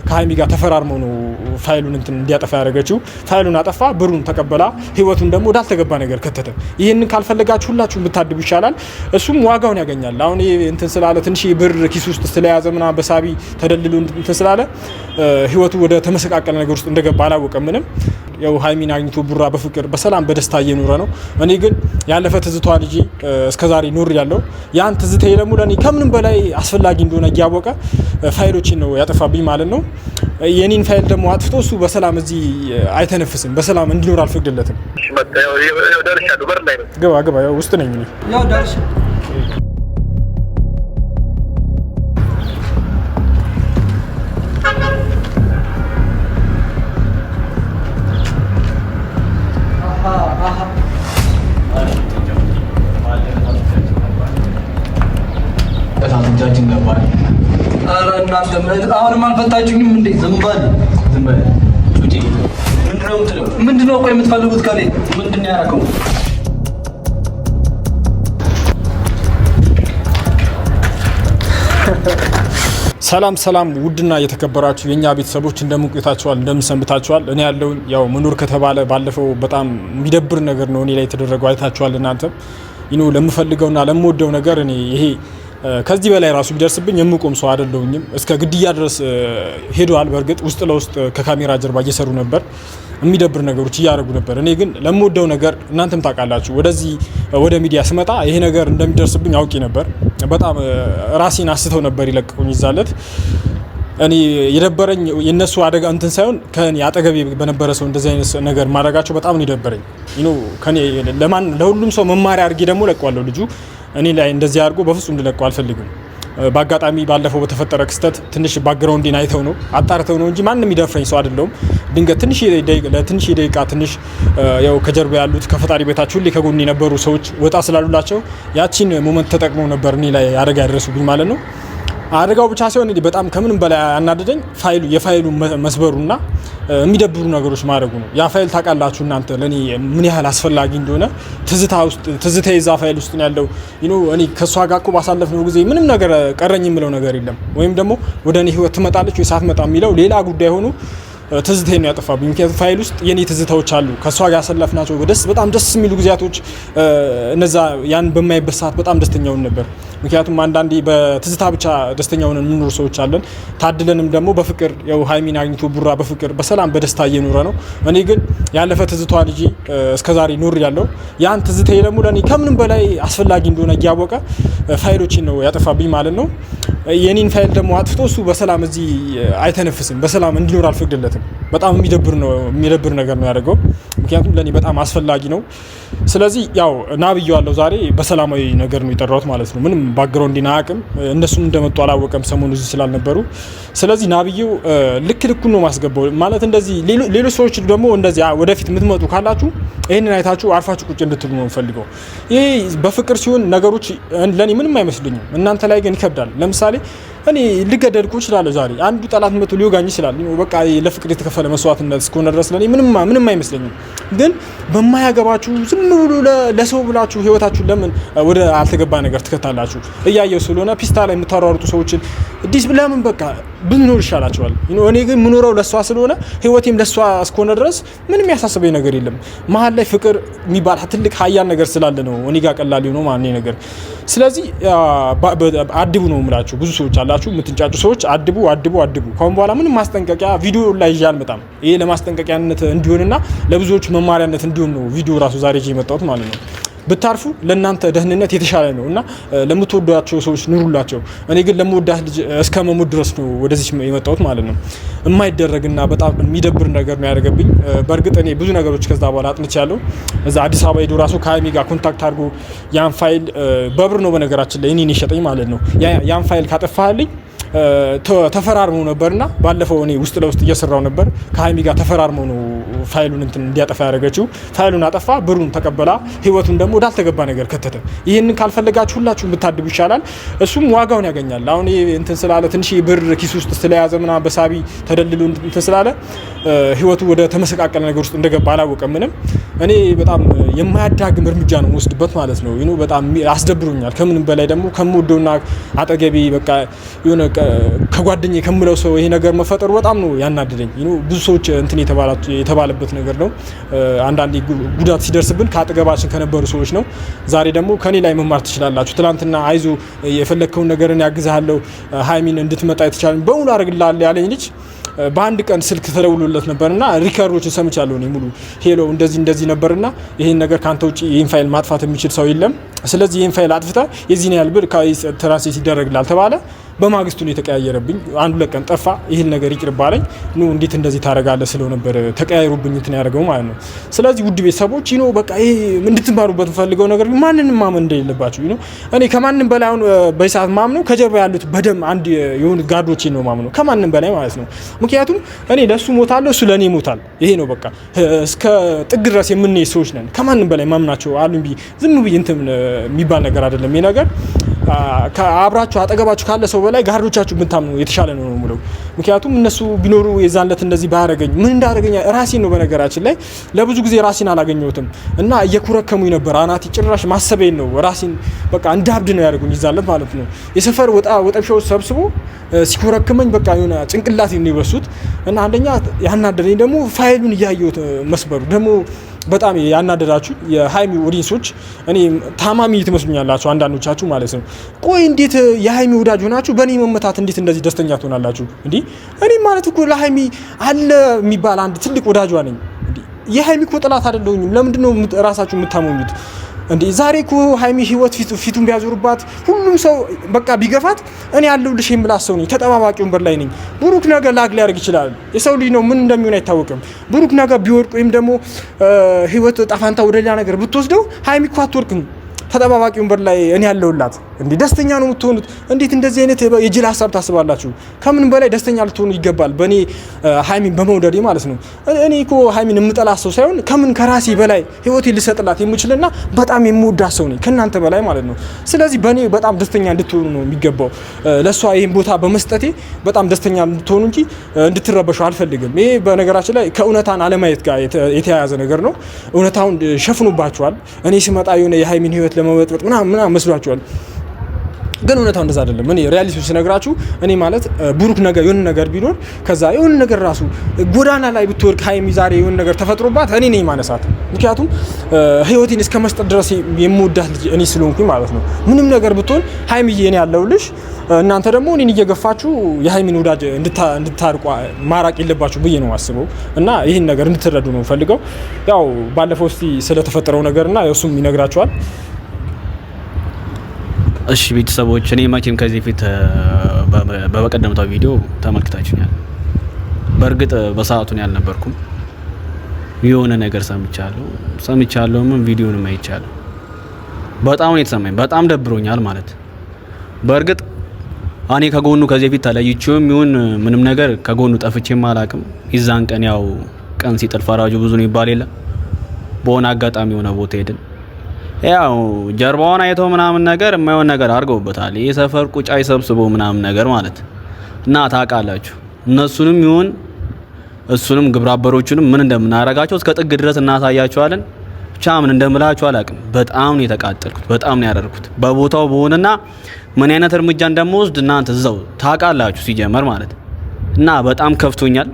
ከሀይሚ ጋር ተፈራርመው ነው ፋይሉን እንዲያጠፋ ያደረገችው። ፋይሉን አጠፋ፣ ብሩን ተቀበላ፣ ህይወቱን ደግሞ ወዳልተገባ ነገር ከተተ። ይህንን ካልፈለጋችሁ ሁላችሁም ብታድቡ ይሻላል። እሱም ዋጋውን ያገኛል። አሁን ስላለ ትንሽ ብር ኪስ ውስጥ ስለያዘ ምናምን በሳቢ ተደልሎ ስላለ ህይወቱ ወደ ተመሰቃቀለ ነገር ውስጥ እንደገባ አላወቀም ምንም። ያው ሀይሚን አግኝቶ ቡራ በፍቅር በሰላም በደስታ እየኖረ ነው። እኔ ግን ያለፈ ትዝቷ ልጅ እስከዛሬ ኖር ያለው ያን ትዝታዬ ደግሞ ለኔ ከምንም በላይ አስፈላጊ እንደሆነ እያወቀ ፋይሎችን ነው ያጠፋብኝ ማለት ነው። የኔን ፋይል ደግሞ አጥፍቶ እሱ በሰላም እዚህ አይተነፍስም፣ በሰላም እንዲኖር አልፈቅድለትም። ግባ ግባ፣ ያው ውስጥ ነኝ እኔ። ያው ዳርሽ አሁንም አልፈታችሁኝም እንዴ? ዝም በል ዝም በል። ምንድነው ቆይ የምትፈልጉት ከኔ? ምንድን ነው ያደረገው? ሰላም ሰላም፣ ውድና የተከበራችሁ የኛ ቤተሰቦች እንደምን ቆይታችኋል? እንደምን ሰንብታችኋል? እኔ ያለው ያው መኖር ከተባለ ባለፈው በጣም የሚደብር ነገር ነው እኔ ላይ የተደረገው አይታችኋል። እናንተም ለምፈልገውና ለምወደው ነገር እኔ ይሄ ከዚህ በላይ ራሱ ቢደርስብኝ የምቆም ሰው አይደለሁኝም። እስከ ግድያ ድረስ ሄዷል። በእርግጥ ውስጥ ለውስጥ ከካሜራ ጀርባ እየሰሩ ነበር፣ የሚደብር ነገሮች እያደረጉ ነበር። እኔ ግን ለምወደው ነገር እናንተም ታውቃላችሁ፣ ወደዚህ ወደ ሚዲያ ስመጣ ይሄ ነገር እንደሚደርስብኝ አውቄ ነበር። በጣም ራሴን አስተው ነበር ይለቅቁኝ ይዛለት። እኔ የደበረኝ የነሱ አደጋ ሳይሆን ከኔ አጠገቤ በነበረ ሰው እንደዚህ አይነት ነገር ማድረጋቸው በጣም ነው የደበረኝ። ከኔ ለሁሉም ሰው መማሪያ አድርጌ ደግሞ ለቀዋለሁ። ልጁ እኔ ላይ እንደዚህ አድርጎ በፍጹም እንድለቀው አልፈልግም። በአጋጣሚ ባለፈው በተፈጠረ ክስተት ትንሽ ባክግራውንዴን አይተው ነው አጣርተው ነው እንጂ ማንም ይደፍረኝ ሰው አይደለሁም። ድንገት ለትንሽ ደቂቃ ትንሽ ያው ከጀርባ ያሉት ከፈጣሪ ቤታችሁ ሁሌ ከጎን የነበሩ ሰዎች ወጣ ስላሉላቸው ያቺን ሞመንት ተጠቅመው ነበር እኔ ላይ አደጋ ያደረሱብኝ ማለት ነው። አደጋው ብቻ ሳይሆን እንግዲህ በጣም ከምንም በላይ ያናደደኝ የፋይሉ መስበሩና የሚደብሩ ነገሮች ማድረጉ ነው። ያ ፋይል ታውቃላችሁ እናንተ ለኔ ምን ያህል አስፈላጊ እንደሆነ ትዝታ የዛ ፋይል ውስጥ ነው ያለው። እኔ ከሷ ጋር እኮ ባሳለፍነው ጊዜ ምንም ነገር ቀረኝ የምለው ነገር የለም። ወይም ደግሞ ወደ እኔ ህይወት ትመጣለች ወይ ሳትመጣ የሚለው ሌላ ጉዳይ ሆኖ ትዝታዬን ነው ያጠፋብኝ። ምክንያቱም ፋይል ውስጥ የኔ ትዝታዎች አሉ ከሷ ጋር ያሳለፍናቸው በጣም ደስ የሚሉ ጊዜያቶች። እነዛ ያን በማይበት ሰዓት በጣም ደስተኛውን ነበር። ምክንያቱም አንዳንዴ በትዝታ ብቻ ደስተኛውን የምንኖር ሰዎች አለን። ታድለንም ደግሞ በፍቅር ያው ሀይሚን አግኝቶ ቡራ በፍቅር በሰላም በደስታ እየኖረ ነው። እኔ ግን ያለፈ ትዝቷ ልጅ እስከዛሬ ኖር ያለው ያን ትዝታዬ ደግሞ ለኔ ከምንም በላይ አስፈላጊ እንደሆነ እያወቀ ፋይሎችን ነው ያጠፋብኝ ማለት ነው። የኔን ፋይል ደግሞ አጥፍቶ እሱ በሰላም እዚህ አይተነፍስም፣ በሰላም እንዲኖር አልፈቅድለትም። በጣም የሚደብር ነገር ነው ያደረገው። ምክንያቱም ለኔ በጣም አስፈላጊ ነው። ስለዚህ ያው ናብዬዋለሁ ዛሬ በሰላማዊ ነገር ነው የጠራሁት ማለት ነው። ምንም ባክግራውንድ አያውቅም፣ እነሱም እንደመጡ አላወቀም ሰሞኑ እዚህ ስላልነበሩ። ስለዚህ ናብዬው ልኩን ነው ማስገባው ማለት እንደዚህ። ሌሎች ሰዎች ደግሞ እንደዚህ ወደፊት የምትመጡ ካላችሁ ይህንን አይታችሁ አርፋችሁ ቁጭ እንድትሉ ነው ፈልገው። ይሄ በፍቅር ሲሆን ነገሮች ለኔ ምንም አይመስሉኝም፣ እናንተ ላይ ግን ይከብዳል። ለምሳሌ እኔ ልገደልኩ እችላለሁ ዛሬ አንዱ ጠላት መጥቶ ሊወጋኝ ይችላል። በቃ ለፍቅር የተከፈለ መስዋዕትነት እስከሆነ ድረስ ለኔ ምንም አይመስለኝም። ግን በማያገባችሁ ዝም ብሎ ለሰው ብላችሁ ህይወታችሁን ለምን ወደ አልተገባ ነገር ትከታላችሁ? እያየው ስለሆነ ፒስታ ላይ የምታሯሩጡ ሰዎችን ዲስ ለምን በቃ ብንኖር ይሻላችኋል። እኔ ግን ምኖረው ለሷ ስለሆነ ህይወቴም ለሷ እስከሆነ ድረስ ምንም ያሳስበኝ ነገር የለም። መሀል ላይ ፍቅር የሚባል ትልቅ ሀያል ነገር ስላለ ነው እኔ ጋር ቀላል ነው ማን ነገር። ስለዚህ አድቡ ነው የምላችሁ። ብዙ ሰዎች አላችሁ የምትንጫጩ ሰዎች፣ አድቡ። ካሁን በኋላ ምንም ማስጠንቀቂያ ቪዲዮ ላይ ይዤ አልመጣም። ይሄ ለማስጠንቀቂያነት እንዲሆንና ለብዙዎች መማሪያነት እንዲሆን ነው ቪዲዮ ራሱ ዛሬ ይዤ የመጣሁት ማለት ነው። ብታርፉ ለእናንተ ደህንነት የተሻለ ነው እና ለምትወዷቸው ሰዎች ኑሩላቸው። እኔ ግን ለምወዳት ልጅ እስከ መሞት ድረስ ነው ወደዚህ የመጣሁት ማለት ነው። የማይደረግና በጣም የሚደብር ነገር ነው ያደረገብኝ። በእርግጥ እኔ ብዙ ነገሮች ከዛ በኋላ አጥንቻለሁ። እዛ አዲስ አበባ ሄዶ ራሱ ከሀይሚ ጋር ኮንታክት አድርጎ ያን ፋይል በብር ነው በነገራችን ላይ እኔን የሸጠኝ ማለት ነው። ያን ፋይል ካጠፋልኝ ተፈራርመው ነበርና ባለፈው እኔ ውስጥ ለውስጥ እየሰራው ነበር ከሀይሚ ጋር ተፈራርመው ነው ፋይሉን እንዲያጠፋ ያደረገችው። ፋይሉን አጠፋ፣ ብሩን ተቀበላ፣ ህይወቱን ደግሞ ወዳልተገባ ነገር ከተተ። ይህንን ካልፈለጋችሁ ሁላችሁም ብታድቡ ይሻላል። እሱም ዋጋውን ያገኛል። አሁን ስላለ ትንሽ ብር ኪስ ውስጥ ስለያዘ ምናምን በሳቢ ተደልሎ ስላለ ህይወቱ ወደ ተመሰቃቀለ ነገር ውስጥ እንደገባ አላወቀም ምንም። እኔ በጣም የማያዳግም እርምጃ ነው ወስድበት ማለት ነው። በጣም አስደብሮኛል። ከምንም በላይ ደግሞ ከምወደውና አጠገቤ በቃ የሆነ ከጓደኛዬ ከምለው ሰው ይሄ ነገር መፈጠሩ በጣም ነው ያናደደኝ። ብዙ ሰዎች እንትን የተባለበት ነገር ነው። አንዳንዴ ጉዳት ሲደርስብን ከአጠገባችን ከነበሩ ሰዎች ነው። ዛሬ ደግሞ ከኔ ላይ መማር ትችላላችሁ። ትናንትና አይዞ የፈለከውን ነገርን ያግዛለሁ ሃይሚን እንድትመጣ የተቻለን በሙሉ አድርግልሃለሁ ያለኝ ልጅ በአንድ ቀን ስልክ ተደውሎለት ነበርና ሪከርዶችን ሰምቻለሁ እኔ ሙሉ ሄሎ እንደዚህ ነበርና ይሄን ነገር ካንተ ውጪ ይሄን ፋይል ማጥፋት የሚችል ሰው የለም። ስለዚህ ይሄን ፋይል አጥፍታ የዚህን ያህል ብር ትራንስሌት ይደረግላል ተባለ። በማግስቱ ነው የተቀያየረብኝ። አንዱ ለቀን ጠፋ። ይሄን ነገር ይቅርባለኝ ነው እንዴት እንደዚህ ታረጋለህ ስለው ነበር ተቀያይሩብኝ እንትን ያደርገው ማለት ነው። ስለዚህ ውድ ቤተሰቦች በቃ ይሄ እንድትማሩበት ፈልገው ነገር ማንንም ማመን እንደሌለባችሁ እኔ ከማንንም በላይ አሁን በሰዓት ማምነው ከጀርባ ያሉት በደም አንድ የሆኑ ጋርዶቼ ነው ማምነው ከማንንም በላይ ማለት ነው። ምክንያቱም እኔ ለሱ ሞታለሁ እሱ ለኔ ሞታል። ይሄ ነው በቃ እስከ ጥግ ድረስ የምንሄድ ሰዎች ነን። ከማንንም በላይ ማምናቸው አሉኝ ዝም ብዬ እንትን የሚባል ነገር አይደለም። ይሄ ነገር ከአብራችሁ አጠገባችሁ ካለ ሰው በላይ ጋርዶቻችሁ ብታምኑ የተሻለ ነው የምለው። ምክንያቱም እነሱ ቢኖሩ የዛንለት እንደዚህ ባያረገኝ ምን እንዳረገኛ ራሴን ነው በነገራችን ላይ ለብዙ ጊዜ ራሴን አላገኘሁትም እና እየኩረከሙኝ ነበር። አናቲ ጭራሽ ማሰቤን ነው ራሴን በቃ እንዳብድ ነው ያደርጉኝ ይዛለት ማለት ነው። የሰፈር ወጠብሻው ሰብስቦ ሲኮረክመኝ በቃ የሆነ ጭንቅላት ነው ይወሱት እና አንደኛ ያናደረኝ ደግሞ ፋይሉን እያየሁት መስበሩ ደግሞ በጣም ያናደዳችሁ የሃይሚ ኦዲንሶች እኔ ታማሚ ትመስሉኛላችሁ አንዳንዶቻችሁ ማለት ነው። ቆይ እንዴት የሃይሚ ወዳጅ ሆናችሁ በእኔ መመታት እንዴት እንደዚህ ደስተኛ ትሆናላችሁ? እንዴ እኔ ማለት እኮ ለሃይሚ አለ የሚባል አንድ ትልቅ ወዳጇ ነኝ። እንዴ የሃይሚ እኮ ጥላት አይደለሁኝም። ለምንድን ነው ራሳችሁ የምታመሙት? እንዴ ዛሬ እኮ ሃይሚ ህይወት ፊቱን ቢያዞርባት ሁሉም ሰው በቃ ቢገፋት እኔ ያለሁልሽ የምላስ ሰው ነኝ። ተጠባባቂ ወንበር ላይ ነኝ። ብሩክ ነገር ላግ ሊያደርግ ይችላል። የሰው ልጅ ነው፣ ምን እንደሚሆን አይታወቅም። ብሩክ ነገር ቢወድቅ ወይም ደግሞ ህይወት ጣፋንታ ወደ ሌላ ነገር ብትወስደው ሃይሚ እኮ አትወርቅም። ተጠባባቂ ወንበር ላይ እኔ ያለሁላት። እንዴ ደስተኛ ነው የምትሆኑት? እንዴት እንደዚህ አይነት የጅል ሀሳብ ታስባላችሁ? ከምን በላይ ደስተኛ ልትሆኑ ይገባል። በእኔ ሃይሚን በመውደዴ ማለት ነው። እኔ እኮ ሃይሚን የምጠላት ሰው ሳይሆን ከምን ከራሴ በላይ ህይወቴን ልሰጥላት የምችልና በጣም የምወዳት ሰው ነኝ ከእናንተ በላይ ማለት ነው። ስለዚህ በእኔ በጣም ደስተኛ እንድትሆኑ ነው የሚገባው። ለእሷ ይህን ቦታ በመስጠቴ በጣም ደስተኛ እንድትሆኑ እንጂ እንድትረበሹ አልፈልግም። ይሄ በነገራችን ላይ ከእውነታን አለማየት ጋር የተያያዘ ነገር ነው። እውነታውን ሸፍኑባችኋል። እኔ ስመጣ የሆነ የሃይሚን ህይወት ለመበጥበጥ ምናምን መስሏችኋል። ግን እውነታው እንደዛ አይደለም። እኔ ሪያሊቲው ስነግራችሁ እኔ ማለት ብሩክ ነገር የሆነ ነገር ቢኖር ከዛ የሆነ ነገር ራሱ ጎዳና ላይ ብትወርቅ ሃይሚ ዛሬ የሆነ ነገር ተፈጥሮባት እኔ ነኝ ማነሳት። ምክንያቱም ህይወቴን እስከ መስጠት ድረስ የምወዳት ልጅ እኔ ስለሆንኩኝ ማለት ነው። ምንም ነገር ብትሆን ሃይሚዬ እኔ ያለሁልሽ። እናንተ ደግሞ እኔን እየገፋችሁ የሃይሚን ወዳጅ እንድታርቁ ማራቅ የለባችሁ ብዬ ነው አስበው እና ይህን ነገር እንድትረዱ ነው ፈልገው። ያው ባለፈው እስቲ ስለተፈጠረው ነገርና እሱም ይነግራችኋል። እሺ ቤተሰቦች እኔ መቼም ከዚህ ፊት በበቀደምታው ቪዲዮ ተመልክታችሁኛል። በእርግጥ በሰዓቱ ነው ያልነበርኩም። የሆነ ነገር ሰምቻለሁ ምን ቪዲዮንም አይቻለሁ። በጣም ነው የተሰማኝ። በጣም ደብሮኛል ማለት። በእርግጥ እኔ ከጎኑ ከዚህ ፊት ተለይቼውም ይሁን ምንም ነገር ከጎኑ ጠፍቼም አላቅም። ይዛን ቀን ያው ቀን ሲጥል ፈራጁ ብዙ ነው ይባል የለ። በሆነ አጋጣሚ የሆነ ቦታ ሄድን። ያው ጀርባውን አይተው ምናምን ነገር የማይሆን ነገር አድርገውበታል። ይሄ ሰፈር ቁጫ ይሰብስበው ምናምን ነገር ማለት እና ታውቃላችሁ እነሱንም ይሁን እሱንም ግብረአበሮቹንም ምን እንደምናረጋቸው እስከ ጥግ ድረስ እናሳያቸዋለን። ብቻ ምን እንደምላችሁ አላቅም። በጣም ነው የተቃጠልኩት። በጣም ነው ያደረኩት። በቦታው በሆነና ምን አይነት እርምጃ እንደምወስድ እናንተ እዛው ታውቃላችሁ ሲጀመር ማለት እና በጣም ከፍቶኛል።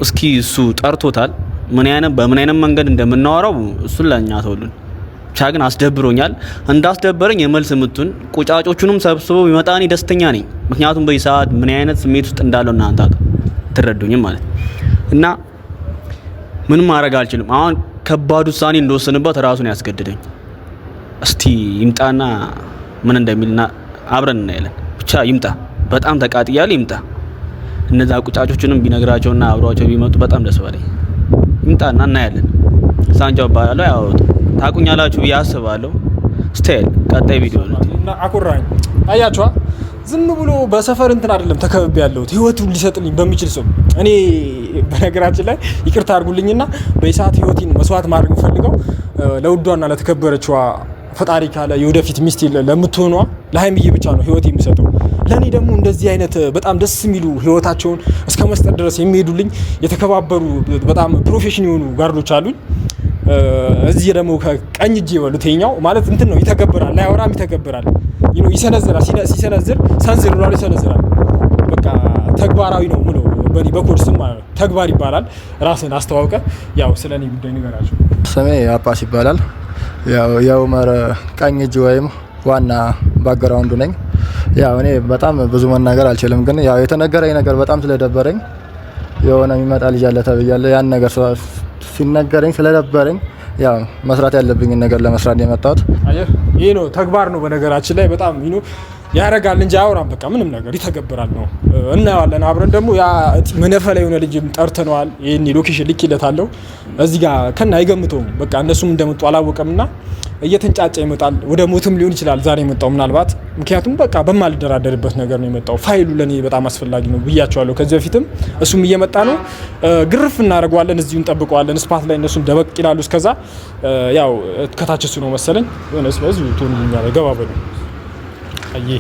እስኪ እሱ ጠርቶታል በምን አይነት መንገድ እንደምናወራው እሱን ለኛ ተውሉን። ብቻ ግን አስደብሮኛል። እንዳስደበረኝ የመልስ ምቱን ቁጫጮቹንም ሰብስበው ቢመጣኒ ደስተኛ ነኝ። ምክንያቱም በዚህ ሰዓት ምን አይነት ስሜት ውስጥ እንዳለው እናንተ ትረዱኝም ማለት እና ምን ማድረግ አልችልም። አሁን ከባድ ውሳኔ እንደወሰንበት ራሱን ያስገድደኝ። እስቲ ይምጣና ምን እንደሚልና አብረን እናያለን። ብቻ ይምጣ። በጣም ተቃጥያለሁ። ይምጣ። እነዛ ቁጫጮቹንም ቢነግራቸውና አብሯቸው ቢመጡ በጣም ደስ ባለኝ። ይምጣና እናያለን። ሳንጃው ባላለው ያው ታቁኛላችሁ ብዬ አስባለሁ። ስታይል ቀጣይ ቪዲዮ ነው እና አኩራኝ አያችኋ። ዝም ብሎ በሰፈር እንትን አይደለም ተከብቤ ያለሁት ህይወቱን ሊሰጥልኝ በሚችል ሰው። እኔ በነገራችን ላይ ይቅርታ አድርጉልኝና በሰዓት ህይወቴን መስዋዕት ማድረግ ፈልገው ለውዷና ለተከበረችዋ ፈጣሪ ካለ የወደፊት ሚስት ለምትሆኗ ለሃይሚዬ ብቻ ነው ህይወቴ የሚሰጠው። ለኔ ደግሞ እንደዚህ አይነት በጣም ደስ የሚሉ ህይወታቸውን እስከ መስጠት ድረስ የሚሄዱልኝ የተከባበሩ በጣም ፕሮፌሽናል የሆኑ ጋርዶች አሉኝ። እዚህ ደግሞ ከቀኝ እጄ ወሉቴኛው ማለት እንትን ነው ይተገብራል፣ ላይወራም ይተገብራል። ይሰነዝራል። ሲሰነዝር ሰንዝር ብሎ ይሰነዝራል። ተግባራዊ ነው ምለው በኔ በኮድ ስም ማለት ተግባር ይባላል። ራስን አስተዋውቀ ያው ስለኔ ጉዳይ ንገራቸው። ስሜ አባስ ይባላል። ያው የኡመር ቀኝ እጅ ወይም ዋና ባክግራውንዱ ነኝ። ያው እኔ በጣም ብዙ መናገር አልችልም፣ ግን ያው የተነገረኝ ነገር በጣም ስለደበረኝ የሆነ የሚመጣ ልጅ አለ ተብያለሁ። ያን ነገር ሲነገረኝ ስለደበረኝ ያው መስራት ያለብኝን ነገር ለመስራት የመጣሁት አየህ፣ ይሄ ነው ተግባር ነው። በነገራችን ላይ በጣም ያረጋል እንጂ አያወራም። በቃ ምንም ነገር ይተገብራል ነው። እናየዋለን አብረን ደግሞ ያ መነፈለ የሆነ ልጅም ጠርተነዋል። ይሄን ሎኬሽን ልኬለታለሁ። እዚህ ጋር ከና አይገምተውም። በቃ እነሱም እንደመጡ አላወቀምና እየተንጫጫ ይመጣል። ወደ ሞትም ሊሆን ይችላል ዛሬ የመጣው ምናልባት። ምክንያቱም በቃ በማልደራደርበት ነገር ነው የመጣው። ፋይሉ ለኔ በጣም አስፈላጊ ነው ብያቸዋለሁ ከዚህ በፊትም። እሱም እየመጣ ነው። ግርፍ እናደርገዋለን፣ እዚሁ እንጠብቀዋለን። ስፓት ላይ እነሱን ደበቅ ይላሉ። እስከዛ ያው ከታች እሱ ነው መሰለኝ የሆነ ስለዚህ ቶንኛ ገባ በሉ አየ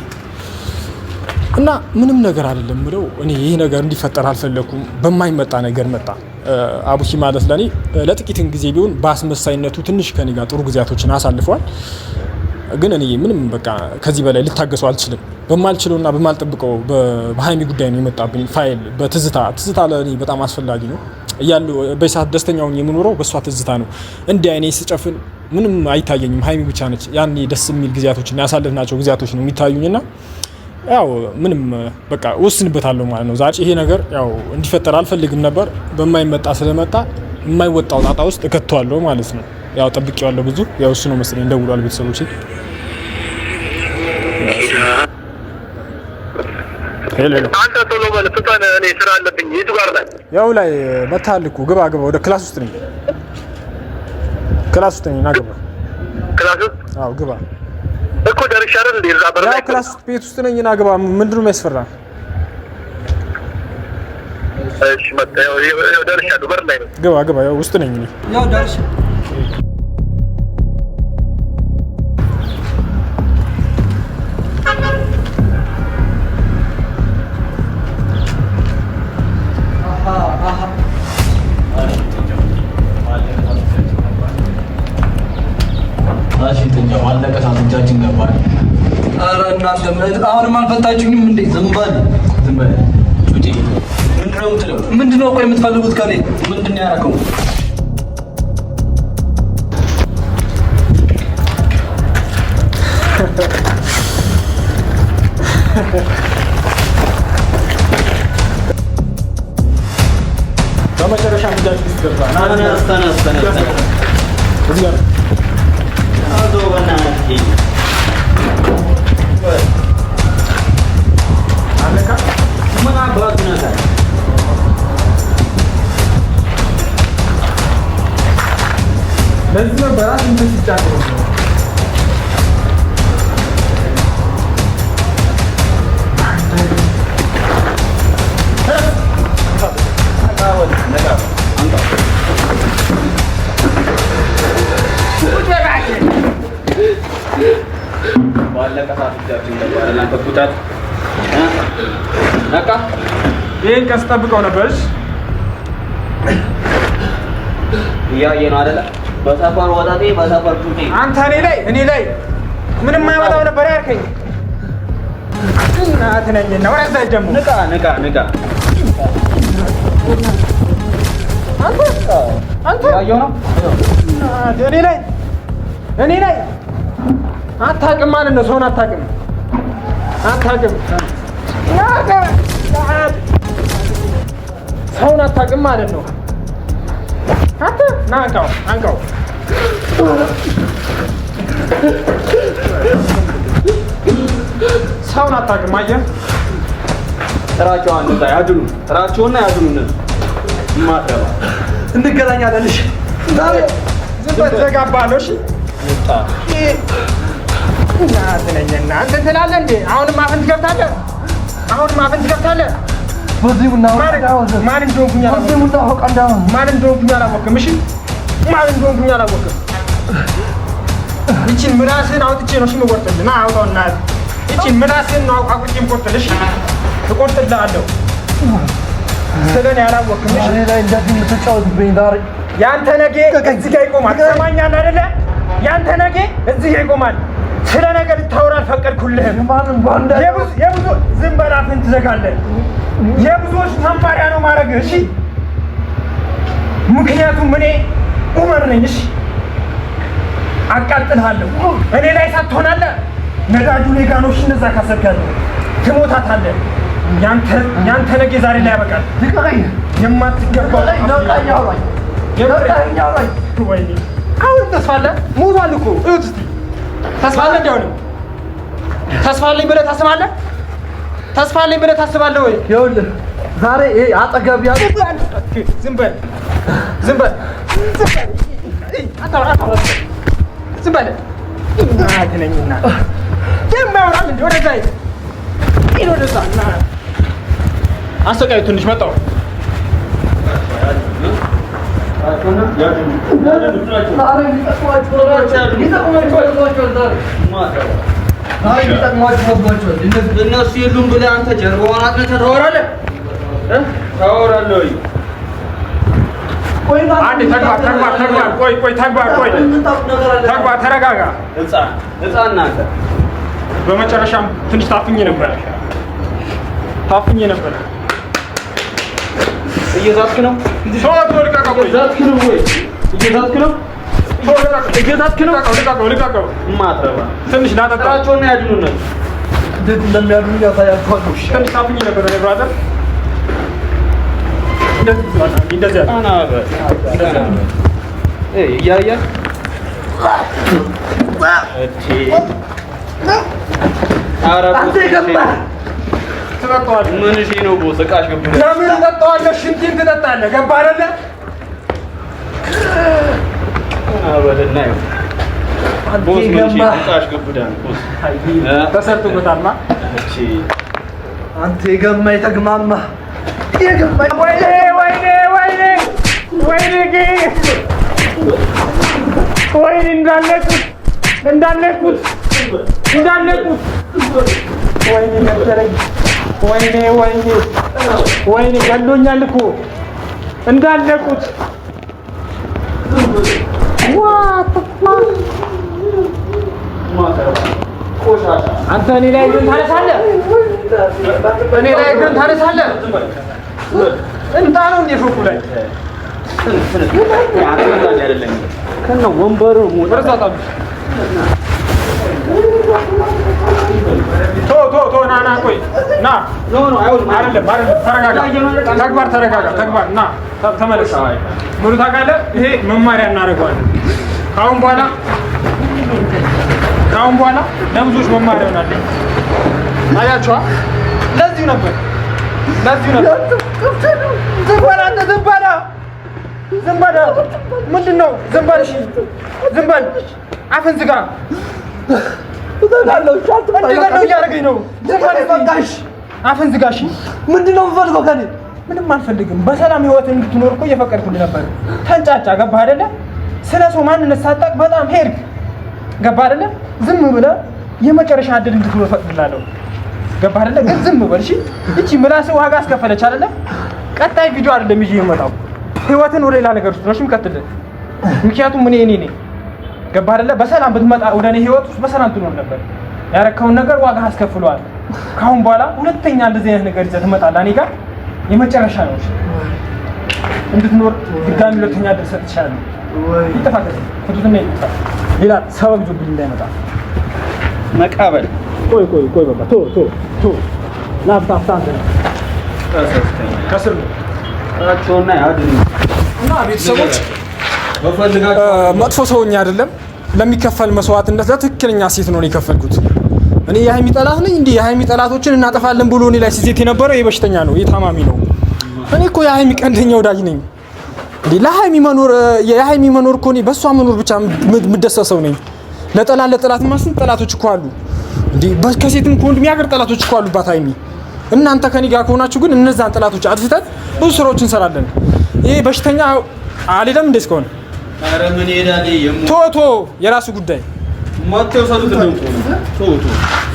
እና ምንም ነገር አይደለም ምለው። እኔ ይሄ ነገር እንዲፈጠር አልፈለኩም። በማይመጣ ነገር መጣ። አቡኪ ማለት ለኔ ለጥቂትን ጊዜ ቢሆን በአስመሳይነቱ ትንሽ ከኔ ጋር ጥሩ ጊዜያቶችን አሳልፏል። ግን እኔ ምንም በቃ ከዚህ በላይ ልታገሰው አልችልም። በማልችለውና በማልጠብቀው በሃይሚ ጉዳይ ነው የመጣብኝ ፋይል። ትዝታ ለኔ በጣም አስፈላጊ ነው እያሉ በሰዓት ደስተኛውን የምኖረው በሷ ትዝታ ነው። እንዲህ አይኔ ስጨፍን ምንም አይታየኝም። ሃይሚ ብቻ ነች ያኔ ደስ የሚል ጊዜያቶችን ያሳለፍናቸው ጊዜያቶች ነው የሚታዩኝና ያው ምንም በቃ ወስንበታለሁ ማለት ነው። ዛሬ ይሄ ነገር ያው እንዲፈጠር አልፈልግም ነበር። በማይመጣ ስለመጣ የማይወጣው ጣጣ ውስጥ እከተዋለሁ ማለት ነው። ያው ጠብቄዋለሁ ብዙ። ያው እሱ ነው መሰለኝ ደውሏል ቤተሰቦቼ። ሄሎ አንተ ቶሎ በል ፍጠን፣ እኔ ስራ አለብኝ። የቱ ጋር ነህ? ያው ላይ መታልኩ። ግባ ወደ ክላስ ውስጥ ነኝ። ክላስ ውስጥ ነኝ። ና ግባ። ክላስ ውስጥ? አዎ ግባ እኮ ደርሼ አይደል እንዴ? እዛ በር ላይ ክላስ ውስጥ ቤት ውስጥ ነኝ። ና ግባ። ምንድነው የሚያስፈራ? እሺ መጣሁ። ያው ደርሻለሁ። በር ላይ ነው። ግባ። ያው ውስጥ ነኝ እኔ። ያው ደርሼ እጃችን ገባል። ኧረ እናንተ አሁንም አልፈታችሁኝም እንዴ? ዝም በል ጩጬ። ምንድነው ቆይ የምትፈልጉት ከኔ? ምንድነው ያደረገው? በመጨረሻ እጃችን ውስጥ ገባ። ለዚህ ነው በራስ እንትን ሲጫወት ነው። ይሄን ቀስ ጠብቀው ነበር። እያየህ ነው አይደለ? በሰፈር ወጣቴ በሰፈር ጩጬ። አንተ እኔ ላይ ምንም የማይመጣው ነበር ያልከኝ። እናት ነኝና ወራዛ ደግሞ ንቃ። አንተ እያየህ ነው። እኔ ላይ አታውቅም ማለት ነው። ሰውን አታውቅም። ሰውን አታውቅም ማለት ነው። አንተ ና አንቀው ሰውን አታውቅም። አየህ ጥራቸውን ያድኑ። ጥራቸውና ያድኑ። ማጥረባ እንገናኛለን። እሺ ዝም በል ዘጋባለሁ። እሺ እናት ነኝና እንትን ትላለህ እንዴ? አሁንም አፍን ትከፍታለህ። ማን እንደሆንኩኝ አላወቅም። እሺ ማን እንደሆንኩኝ አላወቅም። ይቺን ምላስህን አውጥቼ ነው የምቆርጥልህ። ና አውጣው እናት። ይቺን ምላስህን ነው አውጥቼ የምቆርጥልህ። እቆርጥልሃለሁ። ስለኔ አላወቅም። እሺ ላይ እንደዚህ የምትጫወትብኝ ዛሬ ያንተ ነገ እዚህ ጋር ይቆማል። ትሰማኛለህ አይደለ? ያንተ ነገ እዚህ ጋር ይቆማል። ስለ ነገር ልታወራ አልፈቀድኩልህም። የብዙ ዝም በል አፍህን ትዘጋለህ። የብዙዎች መማሪያ ነው ማድረግ። እሺ ምክንያቱም እኔ ኡመር ነኝ። እሺ አቃጥልሃለሁ። እኔ ላይ እሳት ትሆናለህ። ነዳጁ እኔ ጋር ነው። እሺ እንደዛ ካሰብካለሁ ትሞታታለህ። ያንተ ነገ ዛሬ ላይ ያበቃል። የማትገባው ወይኔ አሁን ተስፋ አለ። ሞቷል እኮ እዩት እስኪ። ተስፋ አለ እንዲያው ነው። ተስፋ አለኝ ብለህ ታስባለህ? ተስፋ አለኝ ብለህ ታስባለህ ወይ? ይኸውልህ ዛሬ ይሄ አጠገብ ያለ ዝም በል ዝም በል ዝም በል እናትነኝና የማያወራል እንዲ ወደዛ ሂድ ወደዛ እና አሰቃዩ ትንሽ መጣሁ። እነሱ የሉም ብለህ አንተ ጀርባውን አጥንተህ ታወራለህ። አንዴ ተግባር ተረጋጋ። ህፃን ናት። በመጨረሻም ትንሽ ታፍኜ ነበረ። እየዛትክ ነው? ልቀቀው። ትንሽ ላጠጣቸውና ያድኑናል። እንዴት እንደሚያድኑ ያሳያችኋለሁ። ትንሽ ታፍኜ ነበረ ብራዘር። እንደዚህ እያየህ ትጠጣዋለህ። ምን እሺ ነው ቦስ? እቃሽ ገብቶ ለምን ትጠጣዋለህ? ሽንቴን ትጠጣለህ። ገባህ አይደለ? አበደና ይኸው ቦስ ምን እሺ እቃሽ ገብዳ ቦስ ተሰርቶበታልማ። እሺ አንተ የገማ የተግማማ ወይኔ እንዳለቁት ወይኔ መሰለኝ። ወይኔ ገሎኛል እኮ እንዳለቁት። አንተ እኔ ላይ ግን ታነሳለህ። እንታ ነው እንደ ሾኩ ላይ ከነ ወንበሩ ቶ ና ቆይ ና አይደለም ተግባር ና ተመለስ። ምን ታውቃለህ? ይሄ መማሪያ እናደርገዋለን ከአሁን በኋላ ለብዙዎች መማሪያ ይሆናል። አያችኋ? ለዚሁ ነበር ዝም በል ምንድን ነው? ዝም በል አፍን ዝጋ። እያደረገኝ ነው። አፍን ዝጋ። እሺ ምንድን ነው የምፈልገው ከእኔ? ምንም አልፈልግም። በሰላም ህይወት እንድትኖር እኮ እየፈቀድኩልህ ነበር። ተንጫጫ። ገባህ አይደለ? ስለ ሰው ማንነት ሳታውቅ በጣም ሄድክ። ገባህ አይደለ? ዝም ብለህ የመጨረሻ እድል እንድትኖር እፈቅድልሃለሁ። ገባህ አይደለ? ግን ዝም በል እሺ። እቺ ምላስህ ዋጋ አስከፈለች አይደለ? ቀጣይ ቪዲዮ አይደለም ይዤ የመጣው ህይወትን ወደ ሌላ ነገር ውስጥ ነው የምከትልህ። ምክንያቱም እኔ ነኝ። ገባህ አይደለ? በሰላም ብትመጣ ወደ እኔ ህይወት ውስጥ በሰላም ትኖር ነበር። ያረከውን ነገር ዋጋ አስከፍሏል። ካሁን በኋላ ሁለተኛ እንደዚህ አይነት ነገር ይዘህ ትመጣለህ እኔ ጋር። የመጨረሻ ነው እንድትኖር ድጋሚ ሁለተኛ እድል ሰጥቻለሁ። ይተፋቀስ ፍቱትና ይጥፋ። ሌላ ሰበብ ይዞብኝ እንዳይመጣ መቃበል። ቆይ በቃ ቶ ላፍታ ከስር ነው ራቸውና ያድኑ እና ቤተሰቦች መጥፎ ሰውኛ አይደለም። ለሚከፈል መስዋዕትነት ለትክክለኛ ሴት ነው የከፈልኩት። እኔ የሀይሚ ጠላት ነኝ እንዴ? የሀይሚ ጠላቶችን እናጠፋለን ብሎ እኔ ላይ ሲዜት የነበረው የበሽተኛ ነው፣ የታማሚ ነው። እኔ እኮ የሀይሚ ቀንደኛ ወዳጅ ነኝ እንዴ? የሀይሚ መኖር እኮ እኔ በሷ መኖር ብቻ የምደሰሰው ነኝ። ለጠላት ማስን ጠላቶች እኮ አሉ እንዴ? ከሴትም ከወንድም ያገር ጠላቶች እኮ አሉባት ሀይሚ። እናንተ ከኔ ጋር ከሆናችሁ ግን እነዛን ጠላቶች አጥፍተን ብዙ ስራዎች እንሰራለን። ይሄ በሽተኛ አልሄደም እንዴ እስከሆነ? ኧረ ምን ይሄዳል? ቶ የራሱ ጉዳይ መጥተው ሰዱት ነው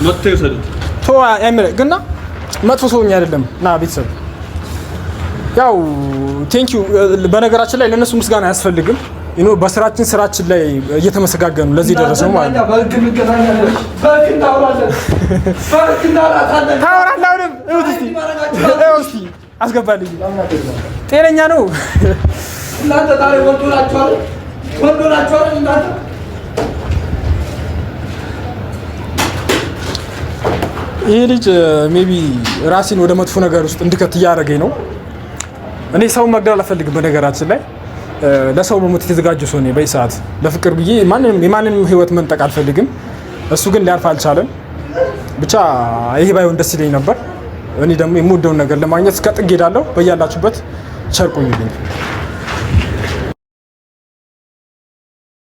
መጥተው ሰዱት አይምረ ግና መጥፎ ሰውኛ አይደለም። ና ቤተሰብ ያው ቴንኪው። በነገራችን ላይ ለነሱ ምስጋና አያስፈልግም። በስራችን ላይ እየተመሰጋገኑ ለዚህ ደረሰው ማለት ነው። በህግ እንገናኛለን። በህግ እናወራለን። በህግ እናወራታለን። ታወራለህ። እስቲ አስገባልኝ። ጤነኛ ነው እናንተ ታዲያ ወንዶ ናችኋል እናንተ። ይሄ ልጅ ሜቢ ራሴን ወደ መጥፎ ነገር ውስጥ እንድከት እያደረገኝ ነው። እኔ ሰው መግደል አልፈልግም። በነገራችን ላይ ለሰው በሞት የተዘጋጀ ሰው ነኝ። በዚህ ሰዓት ለፍቅር ብዬ የማንንም ህይወት መንጠቅ አልፈልግም። እሱ ግን ሊያርፍ አልቻለም። ብቻ ይሄ ባይሆን ደስ ይለኝ ነበር። እኔ ደግሞ የምወደውን ነገር ለማግኘት እስከ ጥግ ሄዳለሁ። በያላችሁበት ቸር ቆዩልኝ።